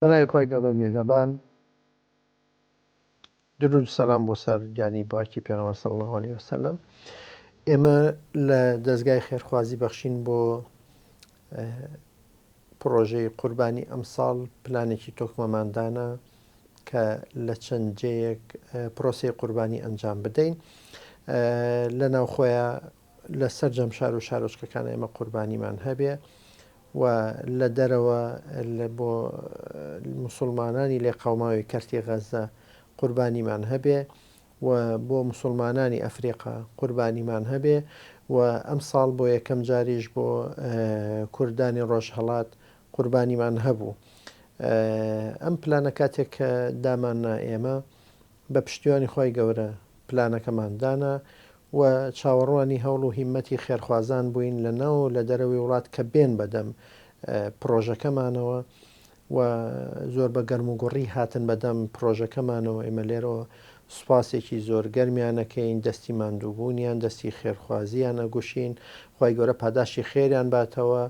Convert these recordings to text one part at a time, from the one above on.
بەڵای خۆی گەڵۆ میێژەبان درود سەلام بۆ سەر گیانی باکی پێغەمبەر صلی الله عليه وسلم. ئێمە لە دەستگای خێرخوازی بەخشین بۆ پرۆژەی قوربانی ئەمساڵ پلانێکی تۆکمەماندانە کە لە چەند جەیەک پرۆسی قوربانی ئەنجام بدەین لە ناوخۆیە لە سەر جەمشار و شارۆچکەکان ئێمە قوربانیمان هەبێ و لە دەرەوە بۆ مسلمانانی لێ قەوماوی کەرتی غەزە قوربانیمان هەبێ و بۆ مسلمانانی ئەفریقا قوربانیمان هەبێ و ئەم ساڵ بۆ یەکەم جاریش بۆ کوردانی ڕۆژهەڵات قوربانیمان هەبوو. ئەم پلانە کاتێک کە داماننا ئێمە بە پشتیوانی خۆی گەورە پلانەکەماندانە و چاوەڕوانی هەوڵ و هیممەتی خێرخوازان بووین لە ناو لە دەرەوەی وڵات کە بێن بەدەم پرۆژەکەمانەوە و زۆر بە گەرم و گوڕی هاتن بەدەم پرۆژەکەمانەوە. ئێمە لێرەوە سوپاسێکی زۆر گەرمیانەکەین، دەستی ماندووبوونیان دەستی خێرخوازیان ئەگوشین، خی گەورە پاداشی خێریان باتەوە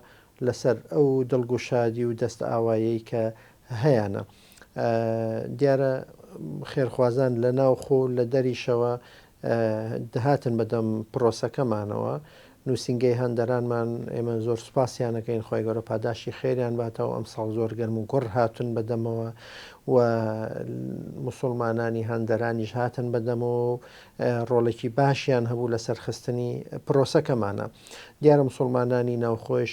لەسەر ئەو دڵگوشادی و دەست ئاوایی کە هەیەە. دیارە خێرخوازان لە ناو خۆ لە دەریشەوە دەهاتن بەدەم پرۆسەکەمانەوە. نووسنگەی هەندەرانمان ئێمە زۆر سوپاسیانەکەین، خی گەورە پاداشی خێریان باتەوە. ئەم ساڵ زۆر گەرم و گوڕ هاتون بەدەمەوە و مسلمانانی هەندەرانیش هاتن بەدەمەوە و ڕۆڵێکی باشیان هەبوو لە سەرخستنی پرۆسەکەمانە. دیارە مسلمانانی ناوخۆش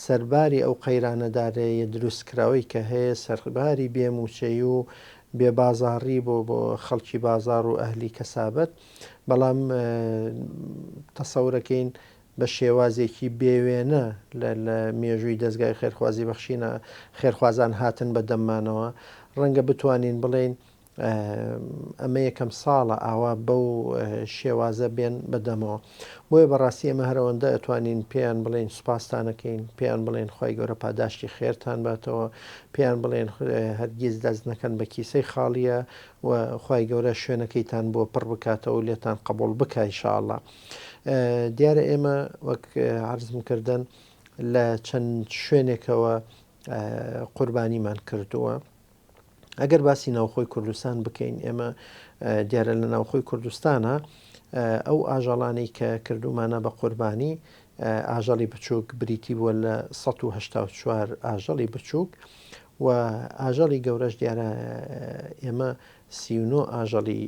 سەرباری ئەو قەیرانەدارەیە دروستکراوی کە هەیە، سەرباری بێموچەی و بێبازاڕی بۆ خەڵکی بازار و ئەهلی کەسابەت، بەڵام تەسەورەکەین بە شێوازێکی بێوێنە لە مێژووی دەستگای خێرخوازی بەخشینە خێرخوازان هاتن بە دەممانەوە. ڕەنگە بتوانین بڵێن ئەمە یەکەم ساڵە ئاوا بەو شێوازە بێن بەدەمەوە. بۆیە بەڕاستی ئێمە هەرەوەندە ئەتوانین پێیان بڵێن سوپاسستانەکەین، پێیان بڵێن خی گەورە پاداشتی خێرتان باتەوە، پێیان بڵێن هەرگیز دەست نەکەن بە کیسەی خاڵیە و خی گەورە شوێنەکەیتان بۆ پڕ بکاتەوە و لێتان قبول بکە ئینشاءڵڵا. دیارە ئێمە وەک عەرزم کردن لە چەند شوێنێکەوە قوربانیمان کردووە. ئەگەر باسی ناوخۆی کوردستان بکەین، ئێمە دیارە لە ناوخۆی کوردستانە ئەو ئاژەڵانەی کە کردومانە بە قوربانی ئاژەڵی بچووک بریتی بووە لە 1940 ئاژەڵی بچووک و ئاژەڵی گەورەش دیارە ئێمە 39 ئاژەڵی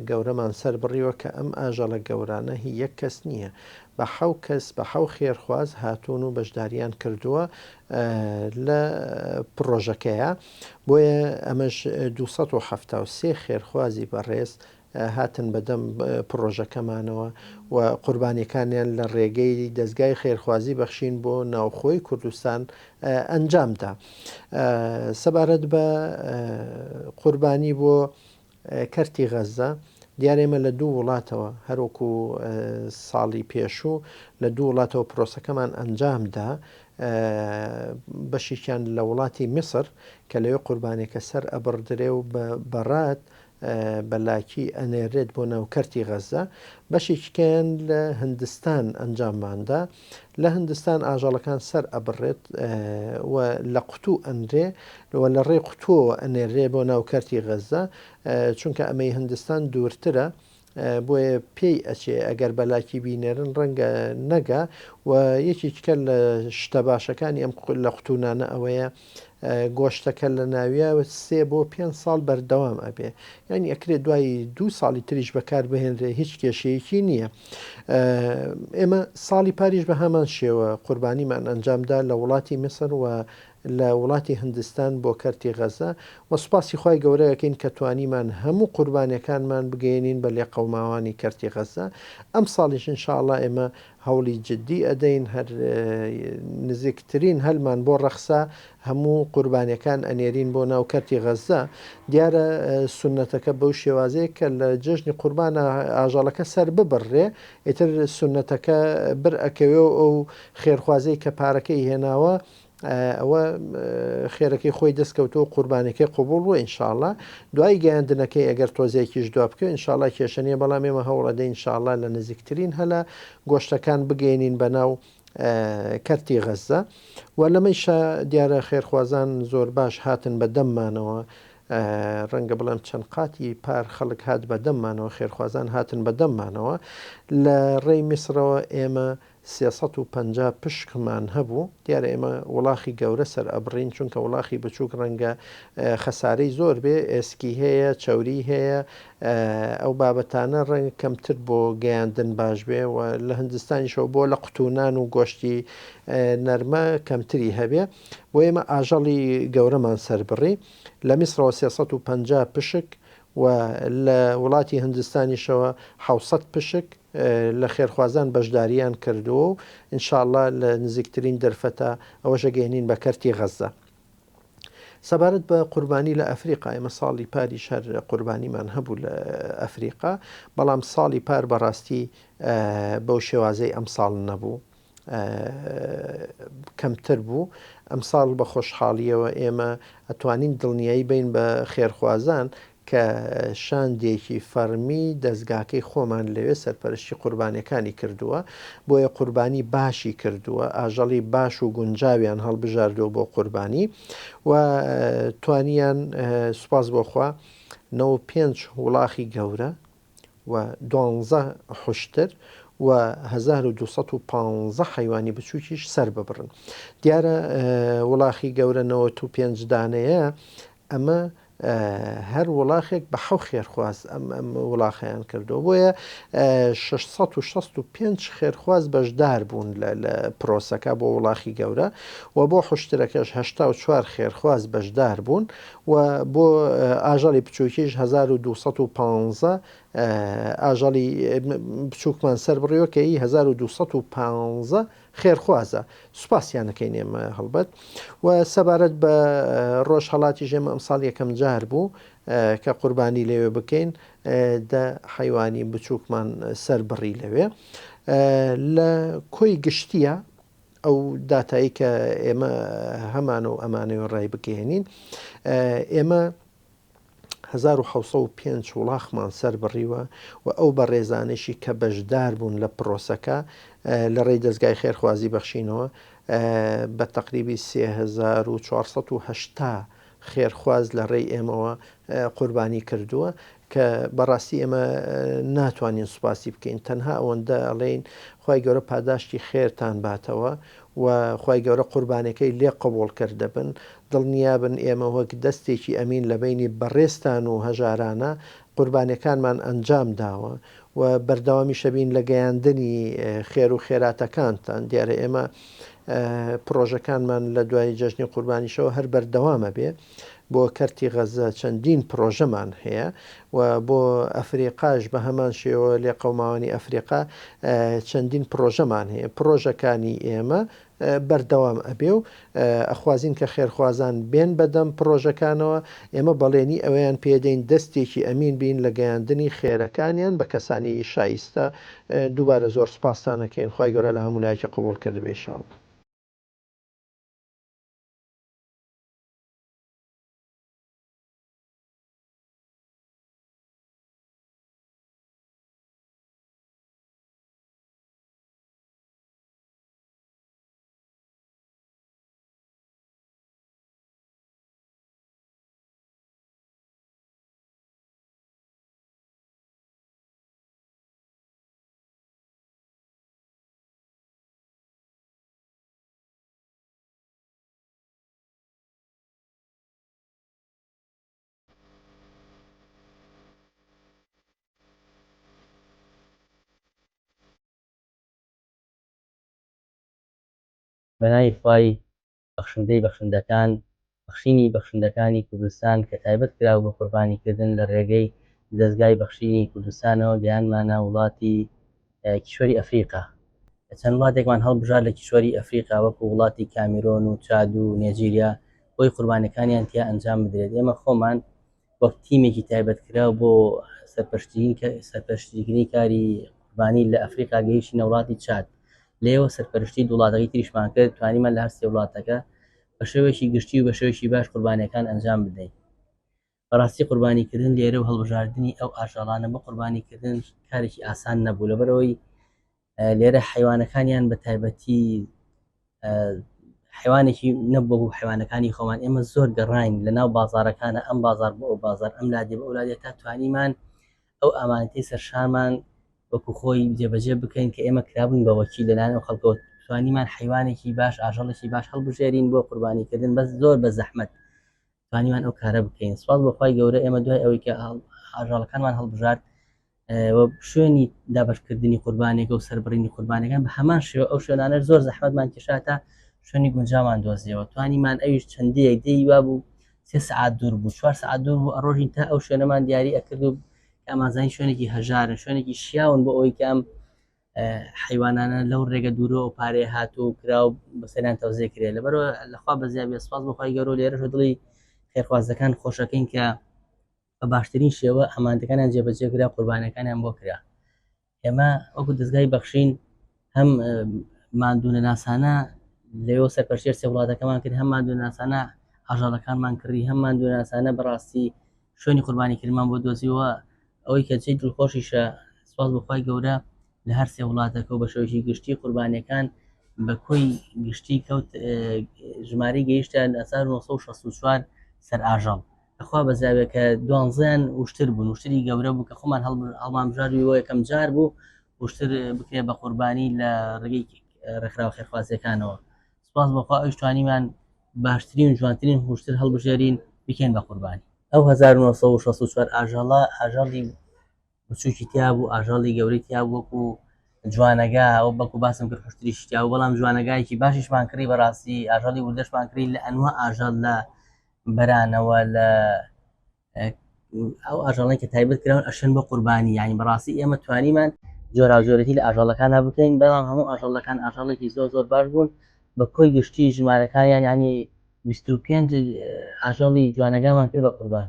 گەورەمان سەر بڕیوە کە ئەم ئاژەڵە گەورانە هی یەک کەس نییە، بە حەو کەس بە حەو خێرخواز هاتوون و بەشداریان کردووە لە پرۆژەکەیە. بۆیە ئەمەش 273 خێرخوازی بەڕێز هاتن بەدەم پرۆژەکەمانەوە و قوربانیەکانیان لە ڕێگەی دەستگای خێرخوازی بەخشین بۆ ناوخۆی کوردستان ئەنجامدا. سەبارەت بە قوربانی بۆ کەرتی غەزە، دیارێمە لە دوو وڵاتەوە هەروەکو ساڵی پێشوو لە دوو وڵاتەوە پرۆسەکەمان ئەنجامدا. بەشێکیان لە وڵاتی میسر کە لەوێ قوربانێکە سەر ئەبڕدرێ و بەڕات بەلاکی ئەنێرێت بۆ ناوکەرتی غەزە، بەشێکیان لە هندستان ئەنجامماندا. لە هندستان ئاژەڵەکان سەر ئەبڕێت و لە قوتوو ئەنرێ و لە ڕێ قوتووە ئەنێرێ بۆ ناوکەرتی غەزە، چونکە ئەمەی هندستان دوورترە بۆیە پێی ئەچێ ئەگەر بەلاکی بینێرن ڕەنگە نەگا. و یەکێککە لە شتە باشەکانی ئەم لە قوتونانە ئەوەیە گۆشتەکە لە ناویە 3 بۆ 5 ساڵ بەردەوام ئەبێ، یعنی ئەکرێت دوای 2 ساڵی تریش بەکار بهێنرێ، هیچ کێشەیەکی نییە. ئێمە ساڵی پاریش بە هەمان شێوە قوربانیمان ئەنجامدا لە وڵاتی میسر و لە وڵاتی هندستان بۆ کەرتی غەزە و سوپاسی خی گەورەیەکەین کە توانیمان هەموو قوربانیەکانمان بگەێنین بە لێ قەوماوانی کەرتی غەزە. ئەم ساڵیش ئینشاءڵڵا ئێمە هەوڵی جددی ئەدەین، هەر نزیکترین هەلمان بۆ ڕەخسا هەموو قوربانیەکان ئەنێرین بۆ ناو کەرتی غەزە. دیارە سونەتەکە بەو شێوازەیە کە لە جژنی قوربانە ئاژەڵەکە سەر ببڕێ، ئیتر سونەتەکە بر ئەکەوێ و ئەو خێرخوازەی کە پارەکەی هێناوە ئەوە خێرەکەی خۆی دەستکەوتەوە قوربانەکەی قوبوڵ بووە ئینشاءڵڵا. دوای گەیاندنەکەی ئەگەر تۆزێکیش دوا بکە ئینشاءڵڵا کێشە نیە، بەڵام ئێمە هەوڵ ئەدەین ئینشاءڵڵا لە نزیکترین هەلە گۆشتەکان بگەێنین بەناو کەرتی غەزە و لەمەیشە دیارە خێرخوازان زۆر باش هاتن بە دەممانەوە ڕەنگە بڵێم چەند قاتی پار خەڵک هات بە دەممانەوە خێرخوازان هاتن بە دەممانەوە لە ڕێی میسرەوە ئێمە 350 پشکمان هەبوو دیارە ئێمە وڵاخی گەورە سەر ئەبڕین چونکە وڵاخی بچووک ڕەنگە خەسارەی زۆر بێ ئێسکی هەیە چاوری هەیە ئەو بابەتانە ڕەنگ کەمتر بۆ گەیاندن باش بێ و لە هندستانیشەوە بۆ لە قوتونان و گۆشتی نەرمە کەمتری هەبێ بۆ ئێمە ئاژەڵی گەورەمان سەربڕی لە میسرەوە 350 پشک و لە وڵاتی هندستانیشەوە 600 پشک لە خێرخوازان بەشداریان کردووە و ئینشاءله لە نزیکترین دەرفەتە ئەوەشە گەێنین بە کەرتی غەزە. سەبارەت بە قوربانی لە ئەفریقا ئێمە ساڵی پاری شەر قوربانیمان هەبوو لە ئەفریقا بەڵام ساڵی پار بەڕاستی بەو شێوازەی ئەم ساڵ نەبوو کەمتر بوو ئەم ساڵ بە خۆشحاڵیەوە ئێمە ئەتوانین دڵنیایی بین بە خێرخوازان کە شاندێکی فەرمی دەستگاکەی خۆمان لەوێ سەرپەرشتی قوربانەکانی کردووە بۆیە قوربانی باشی کردووە ئاژەڵی باش و گونجاویان هەڵبژاردووە بۆ قوربانی و توانیان سوپاس بۆخوا 95 وڵاخی گەورە و 12 حشتر و 1215 حیوانی بچووکیش سەر ببڕن دیارە وڵاخی گەورە 95 دانەیە ئەمە هەر وڵاخێک بە حەو خێرخواز ئەم وڵاخیان کردەوە بۆیە 665 خێرخواز بەشدار بوون لە پرۆسەکە بۆ وڵاخی گەورە و بۆ حشتەکەش 84 خێرخواز بەشدار بوون و بۆ ئاژەڵی بچووکیش 1215 ئاژەڵی بچووکمان سەر بڕیەوە کە 1215 خێرخوازە سوپاسیانەکەی نێمە هەڵبەت و سەبارەت بە ڕۆژهەڵاتی ژێمە ئەمساڵ یەکەم جار بوو کە قوربانی لەوێ بکەین دە حیوانی بچووکمان سەر بڕی لەوێ لە کۆی گشتیە ئەو داتایی کە ئێمە هەمان و ئەمانەوە ڕای بگەێنین ئێمە 1905 وڵاخمان سەر بڕیوە و ئەو بە ڕێزانشی کە بەشدار بوون لە پرۆسەکە لە ڕێی دەستگای خێرخوازی بەخشینەوە بە تقریبی 3480 خێرخواز لە ڕێی ئێمەوە قوربانی کردووە کە بەڕاستی ئێمە ناتوانین سوپاسی بکەین تەنها ئەوەندە ئەڵێین خی گەورە پاداشتی خێرتان باتەوە و خی گەورە قوربانەکەی لێ قبول کردە بن دڵنیابن ئێمە وەک دەستێکی ئەمین لە بینی بەڕێستان و هەژارانە قوربانەکانمان ئەنجام داوە و بەردەوامی شەبین لە گەیاندنی خێر و خێراتەکانتان دیارە ئێمە پرۆژەکانمان لە دوای جەژنی قوربانیشەوە هەر بەردەوامە بێ بۆ کەرتی غەزە چەندین پرۆژەمان هەیە و بۆ ئەفریقاش بە هەمان شێوە لێ قەوماوانی ئەفریقا چەندین پرۆژەمان هەیە پرۆژەکانی ئێمە بەردەوام ئەبێ و ئەخوازین کە خێرخوازان بێن بەدەم پرۆژەکانەوە ئێمە بەڵێنی ئەویان پێدەین دەستێکی ئەمین بین لە گەیاندنی خێرەکانیان بە کەسانی شایستە دووبارە زۆر سپاسانەکەین خی گەورە لە هەمولایەکی قبول کرد بێشاڵ. بەناوی خوای بەخشندەی بەخشندەکان بەخشینی بەخشندەکانی کوردستان کە تایبەت کراوە بە قوربانیکردن لە ڕێگەی دەستگای بەخشینی کوردستانەوە گەیانمانە وڵاتی کیشوەری ئەفریقا چەند وڵاتێکمان هەڵبژار لە کیشوەری ئەفریقا وەکو وڵاتی کامیرۆن و چاد و نێجیریا بۆی قوربانەکانیان تیا ئەنجام بدرێت ئێمە خۆمان وەک تیمێکی تایبەتکراو بۆ سەرپەرشتیکردنی کاری قوربانی لە ئەفریقا گەیشتینە وڵاتی چاد لێەوە سەرپەرشتی وڵاتەکەی تریشمان کرد توانیمان لە هەر سێ وڵاتەکە بە شێوەیەکی گشتی و بە شێوەیەکی باش قوربانیەکان ئەنجام بدەین. بەڕاستی قوربانیکردن لێرە و هەڵبژاردننی ئەو ئاژەڵانە بە قوربانیکردن کارێکی ئاسان نەبوو لەبەرەوەی لێرە حیوانەکانیان بە تایبەتی حیوانێکی نەبوو حیوانەکانی خۆمان ئێمە زۆر گەڕین لە ناو بازارەکانە ئەم بازار بۆ ئەو بازار ئەم لادێ بە ئەولادێ تا توانیمان ئەو ئامانەتی سەرشامان وەکو خۆی جێبەجێ بکەین کە ئێمە کرابووین بە وەکی لەلایەن خەڵکەوە توانیمان حیوانێکی باش ئاژەڵێکی باش هەڵبژێرین بۆ قوربانیکردن بەس زۆر بە زەحمەت توانیمان ئەو کارە بکەین. سوپاس بەخوای گەورە ئێمە دوای ئەوەی کە ئاژەڵەکانمان هەڵبژارد شوێنی دابشکردنی قوربانێک و سەربڕینی قوربانەکان بە هەمان شێوە ئەو شوێنانە زۆر زەحمەتمان کێشاتە شوێنی گونجامان دۆزیەوە توانیمان ئەویش چەندەیەک دەیوا بوو 3 سعات دوور بوو 4 سعات دوور بوو ئەڕۆژین تا ئەو شوێنەمان دیاری ئەکرد و ئامانزانی شوێنێکی هەژارن شوێنێکی شیاون بۆ ئەوەی کەم حیوانانە لەو ڕێگە دوورەوە پارێ هاتوو کرا و بەسەریان تەوزێ کرێ لەبەرەوە لەخوا بەزیابێ سپاس بەخوای گەورە لێرەش دڵی خێرخوازەکان خۆشەکەین کە بە باشترین شێوە ئەمانتەکانیان جێبەجێکرا قوربانەکانیان بۆ کرا. ئێمە وەکو دەستگای بەخشین هەم ماندوونە ناسانە لەوە سەرپەرشێر سێ وڵاتەکەمان کرد هەم ماندوونە ناسانە ئاژەڵەکانمان کردی هەم ماندوونە ناسانە بەڕاستی شوێنی قوربانیکردمان بۆ دۆزیەوە ئەوەی کە جێی دڵخۆشیشە سپاس بەخوای گەورە لە هەر سێ وڵاتەکە و بە شێوەیەکی گشتی قوربانیەکان بە کۆی گشتی کەوت ژمارەی گەیشتە 1964 سەر ئاژەڵ ئەخوا بەزاوێت کە 12یان وشتر بوون وشتری گەورە بوو کە خۆمان هەڵمان بژارویەوە یەکەم جار بوو وشتر بکرێ بە قوربانی لە ڕێگەی ڕێکخراو خێرخوازیەکانەوە سپاس بەخوا ئەوش توانیمان باشترین و جوانترین وشتر هەڵبژێرین بکەین بە قوربانی ئەو 1964 ئاژەڵی بچووکی تیا بوو ئاژەڵی گەورەی تیا وەکو جوانەگا ئەو بەکو باسم کرد خوشتری شتیا و بەڵام جوانەگایکی باشیشمان کردی بەڕاستی ئاژەڵی وردەشمان کردی لە ئەنوا ئاژەڵ لە بەرانەوە لە ئەو ئاژەڵی کە تایبەت کراون ئەشن بە قوربانی یانی بەڕاستی ئێمە توانیمان جۆراوجۆرەتی لە ئاژەڵەکانە بکەین بەڵام هەموو ئاژەڵەکان ئاژەڵێکی زۆر باش بوون بە کۆی گشتی ژمارەکانیان ینی 25 ئاژەڵی جوانەکانمان کرد بە قوربان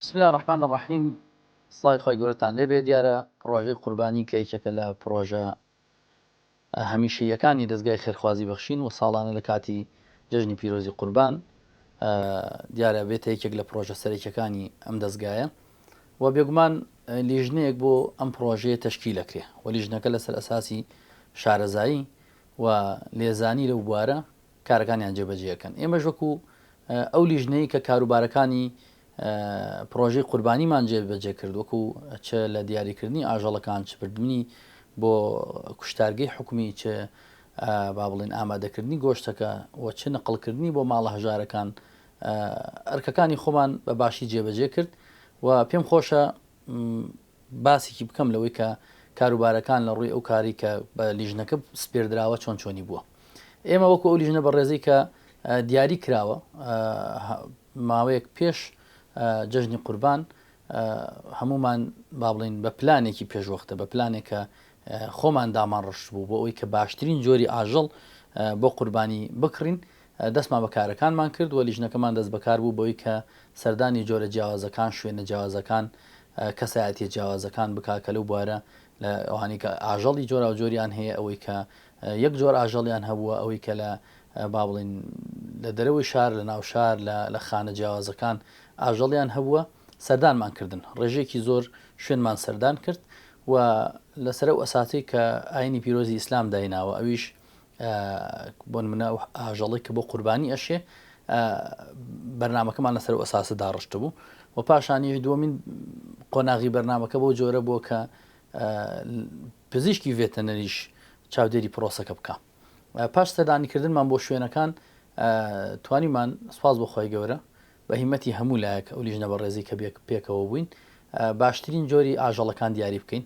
بسم الله الرحمن الرحیم سڵای خۆی گەورەتان لێبێ دیارە ڕۆژەی قوربانی کە یەکێکە لە پرۆژە هەمیشەیەکانی دەستگای خێرخوازی بەخشین و ساڵانە لە کاتی جژنی پیرۆزی قوربان دیارە بێتە یەکێک لە پرۆژە سەرەکیەکانی ئەم دەستگایە و بێگومان لیژنەیەک بۆ ئەم پرۆژەیە تەشکیلەکرێ و لیژنەکە لەسەر ئەساسی شارەزایی و لێزانی لەو بوارە کارەکانیان جێبەجێەکەن ئێمەش وەکو ئەو لیژنەی کە کاروبارەکانی پرۆژەی قوربانیمان جێبەجێ کرد وەکو چ لە دیاریکردنی ئاژەڵەکان چ بردننی بۆ کوشتارگەی حکومی چ با بڵێن ئامادەکردنی گۆشتەکە و چ نەقڵکردنی بۆ ماڵە هەژارەکان ئەرکەکانی خۆمان بە باشی جێبەجێ کرد و پێم خۆشە باسێکی بکەم لەوەی کە کاروبارەکان لە ڕووی ئەو کاری کە بە لیژنەکە سپێردراوە چۆنی بووە ئێمە وەکو ئەو لیژنە بە ڕێزەی کە دیاری کراوە ماوەیەک پێش جژنی قوربان هەمومان با بڵین بە پلانێکی پێشوەختە بە پلانێکە خۆمان دامان ڕشت بوو بۆ ئەوی کە باشترین جۆری ئاژەڵ بۆ قوربانی بکڕین دەستمان بە کارەکانمان کرد و لیژنەکەمان دەست بەکار بوو بۆی کە سەردانی جۆرە جیاوازەکان شوێنە جیاوازەکان کەسایەتی جیاوازەکان بکا کە لەو بوارە لە ئەوانی کە ئاژەڵی جۆرا و جۆریان هەیە ئەوەی کە یەک جۆر ئاژەڵیان هەبووە ئەوەی کە لە با بڵین لە دەرەوەی شار لە ناو شار لە خانە جیاوازەکان ئاژەڵیان هەبووە سەردانمان کردن ڕێژێکی زۆر شوێنمان سەردان کرد و لەسەر ئەو ئەساسی کە ئاینی پیرۆزی ئیسلام دایناوە ئەویش بۆ منە ئاژەڵی کە بۆ قوربانی ئەشێ بەرنمەکەمان لەسەر ئەساسە داڕشت بوو و پاشانیش دووەمین قۆناغی بەرنمەکە بۆ جۆرە بووە کە پزیشکی ڤێتەنەریش چاودێری پرۆسەکە بکە پاش سەردانیکردنمان بۆ شوێنەکان توانیمان سپاس بۆ خۆی گەورە بە هیمەتی هەموو لایەک ئەو لیژنە بە ڕێزی کە پێکەوە بووین باشترین جۆری ئاژەڵەکان دیاری بکەین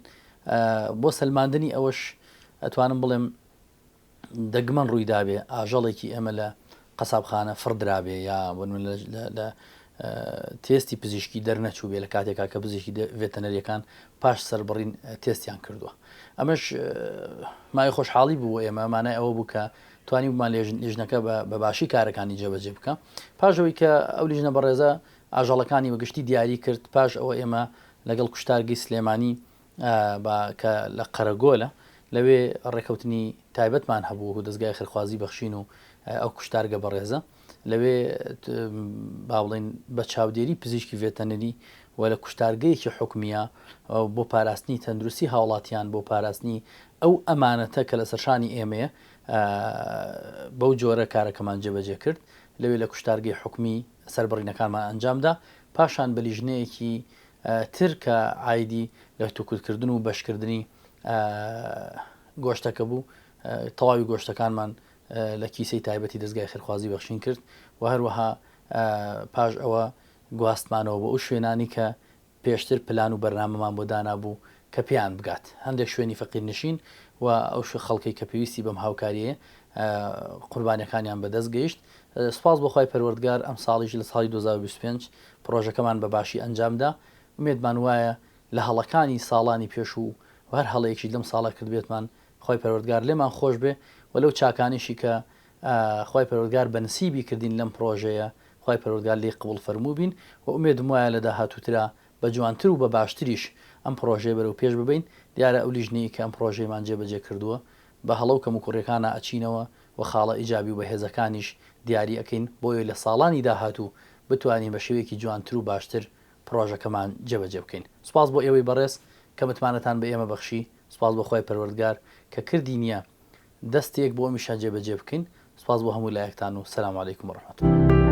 بۆ سەلماندنی ئەوەش ئەتوانم بڵێم دەگمەن ڕوویدابێ ئاژەڵێکی ئەمە لە قەسابخانە فڕدرابێ یا لە تێستی پزیشکی دەرنەچوو بێ لە کاتێکا کە پزیشکی ڤێتەنەریەکان پاش سەربڕین تێستیان کردووە. ئەمەش مای خۆشحاڵی بوو ئێمە مانای ئەوە بوو کە توانی بمان لیژنەکە بە باشی کارەکانی جێبەجێ بکە. پاشەوەی کە ئەو لیژنە بەڕێزە ئاژەڵەکانی بەگشتی دیاری کرد، پاش ئەوە ئێمە لەگەڵ کوشتارگەی سلێمانی کە لە قەرەگۆلە لەوێ ڕێکەوتنی تایبەتمان هەبوو و دەستگای خێرخوازی بەخشین و ئەو کوشتارگە بەڕێزە لەوێ با بڵێن بە چاودێری پزیشکی ڤێتەنەری و لە کوشتارگەیەکی حکومیە بۆ پاراستنی تەندروستی هاوڵاتیان بۆ پاراستنی ئەو ئەمانەتە کە لە سەرشانی ئێمەیە بەو جۆرە کارەکەمان جێبەجێ کرد لەوێ لە کوشتارگەی حکومی سەربڕینەکانمان ئەنجامدا. پاشان بە لیژنەیەکی تر کە عایدی لە توکوتکردن و بەشکردنی گۆشتەکە بوو تەواوی گۆشتەکانمان لە کیسەی تایبەتی دەستگای خێرخوازی بەخشین کرد و هەروەها پاش ئەوە گواستمانەوە بە ئەو شوێنانی کە پێشتر پلان و بەرنامەمان بۆ دانابوو کە پێیان بگات هەندێک شوێنی فەقیر نشین و ئەو خەڵکی کە پێویستی بەم هاوکاریە قوربانیەکانیان بەدەست گەیشت. سپاس بۆخوای پەروەردگار ئەم ساڵیش لە ساڵی 2025 پرۆژەکەمان بە باشی ئەنجامدا. ومێدمان وایە لە هەڵەکانی ساڵانی پێش و هەر هەڵەیەکی لەم ساڵە کردبێتمان خۆی پەروەردگار لێمان خۆش بێ و لەو چاکانیشی کە خۆی پەروەردگار بە نسیبی کردین لەم پرۆژەیە خۆی پەروەردگار لێ قبول فەرموو بین و ئومێدم وایە لە داهاتووترا بە جوانتر و بە باشتریش ئەم پرۆژەیە بەرەو پێش ببین. دیارە ئەو لیژنەیە کە ئەم پرۆژەیەمان جێبەجێ کردووە بە هەڵەو کەم و کوڕەکانە ئەچینەوە و خاڵە ئیجابی و بەهێزەکانیش دیاری ئەەکەین بۆیە لە ساڵانی داهاتوو بتوانین بە شێوەیەکی جوانتر و باشتر پرۆژەکەمان جێبەجێ بکەین. سپاس بۆ ئێوەی بەڕێز کە متمانەتان بە ئێمە بەخشی. سپاس بۆ خۆی پەروەردگار کە کردی نییە دەستێک بۆ ئەمیشان جێبەجێ بکەین. سپاس بۆ هەموو لایەکتان و سەلام عەلەیکوم وەڕەحمەتوڵڵاه.